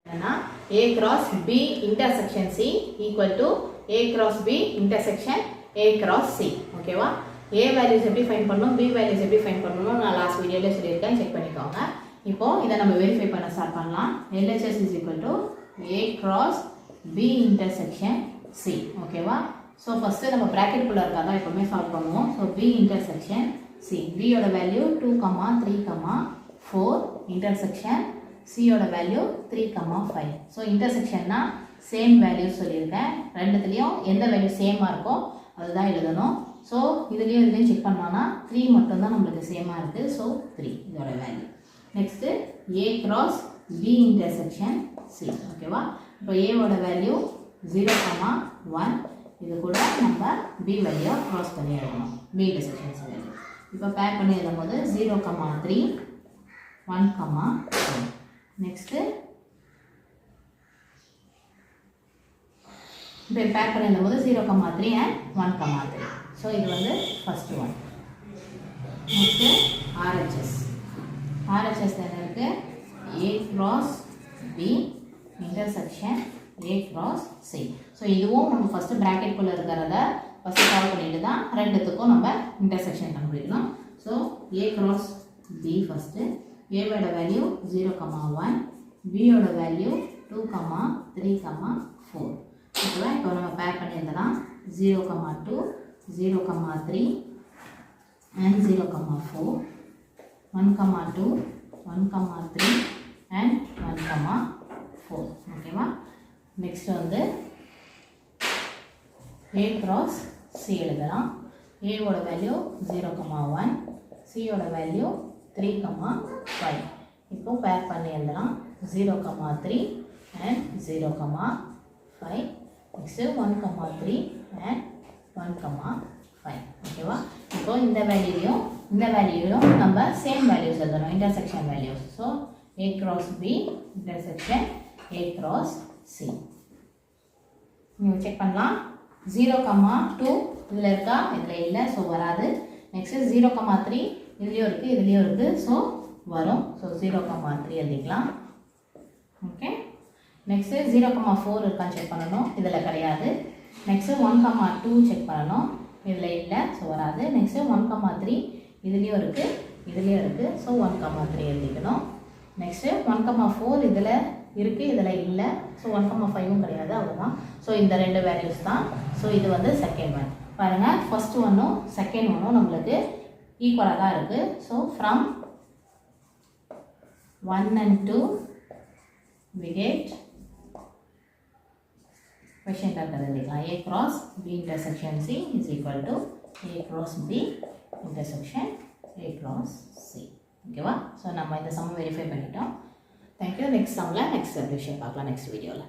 A cross B intersection C equal to A cross B intersection A cross C. ஓகேவா? A values எப்படி find பண்ணனும், B values எப்படி find பண்ணனும் நான் last வீடியோல சொல்லிருக்கேன், செக் பண்ணிக்கோங்க. இப்போ இத நம்ம வெரிஃபை பண்ண ஸ்டார்ட் பண்ணலாம். LHS is equal to A cross B intersection C. ஓகேவா? சோ ஃபர்ஸ்ட் நம்ம பிராக்கெட் குள்ள இருக்கறத எப்பவுமே சால்வ் பண்ணுவோம். So B intersection C. B யோட வேல்யூ 2, 3, 4 intersection C யோட வேல்யூ 3, 5. ஸோ இன்டர்செக்ஷன்னா சேம் வேல்யூ சொல்லியிருக்கேன். ரெண்டுத்துலேயும் எந்த வேல்யூ சேமாக இருக்கோ அதுதான் எழுதணும். ஸோ இதுலேயும் செக் பண்ணோன்னா 3 மட்டும்தான் நம்மளுக்கு சேமாக இருக்குது. ஸோ 3 இதோட value. Next A cross B intersection C. ஓகேவா? இப்போ ஏவோட வேல்யூ 0, 1. இது கூட நம்ம B வேல்யூவை க்ராஸ் பண்ணி எழுதணும். B intersection value. இப்போ பேக் பண்ணி எழுதும் போது 0, 3, 1, 2. நெக்ஸ்ட்டு இப்போ பேக் பண்ணி எழுதும்போது 0, 3 and 1, 3. ஸோ இது வந்து ஃபர்ஸ்ட் ஒன். நெக்ஸ்ட்டு RHS என்ன இருக்குது? A cross B intersection A cross C. So இதுவும் நம்ம ஃபஸ்ட்டு ப்ராக்கெட்குள்ளே இருக்கிறத ஃபஸ்ட்டு சால்வ் பண்ணிட்டு தான் ரெண்டுத்துக்கும் நம்ம இன்டர்செக்ஷன் கண்டுபிடிக்கணும். So A cross B first. ஏவோட வேல்யூ 0, 1. பியோட வேல்யூ 2, 3, 4. ஓகேவா? இப்போ நம்ம பேக் பண்ணியிருந்தோம்னா 0, 2, 0, 3 and 0, 4. 1, 2, 1, 3 and 1, 4. ஓகேவா? நெக்ஸ்ட் வந்து A cross C எழுதலாம். ஏவோட வேல்யூ 0, 1. சியோட வேல்யூ 3, 5. இப்போ பேக் பண்ணி எழுதலாம். 0, 3 and 0, 5. Next 1, 3 and 1, 5. ஓகேவா? இப்போ இந்த வேல்யூலையும் நம்ம சேம் வேல்யூஸ் எழுதணும், intersection values. So A cross B intersection A cross C. நீங்கள் செக் பண்ணலாம். 0, 2 இதில் இருக்கா? இதில் இல்லை, ஸோ வராது. நெக்ஸ்ட்டு 0, 3 இதுலேயும் இருக்குது. ஸோ வரும். ஸோ 0, 3 எழுதிக்கலாம். ஓகே. நெக்ஸ்ட்டு 0, 4 இருக்கான்னு செக் பண்ணணும். இதில் கிடையாது. நெக்ஸ்ட்டு 1, 2 செக் பண்ணணும். இதில் இல்லை, ஸோ வராது. நெக்ஸ்ட்டு 1, 3 இதுலேயும் இருக்குது. ஸோ 1, 3 எழுதிக்கணும். நெக்ஸ்ட்டு 1, 4 இதில் இருக்குது, இதில் இல்லை. ஸோ 1, 5ம் கிடையாது, அவ்வளோதான். ஸோ இந்த ரெண்டு வேல்யூஸ் தான். ஸோ இது வந்து செகண்ட் ஒன். பாருங்கள், ஃபர்ஸ்ட் ஒன்றும் செகண்ட் ஒன்றும் நம்மளுக்கு ஈக்குவலாக தான் இருக்குது. So from 1 and 2 we get question எழுதிக்கலாம். A cross B intersection C is equal to A cross B intersection A cross C. ஓகேவா? ஸோ நம்ம இந்த சம் வெரிஃபை பண்ணிட்டோம். தேங்க்யூ. நெக்ஸ்ட் சம்மில் நெக்ஸ்ட் சொல்யூஷன் பார்க்கலாம் நெக்ஸ்ட் வீடியோவில்.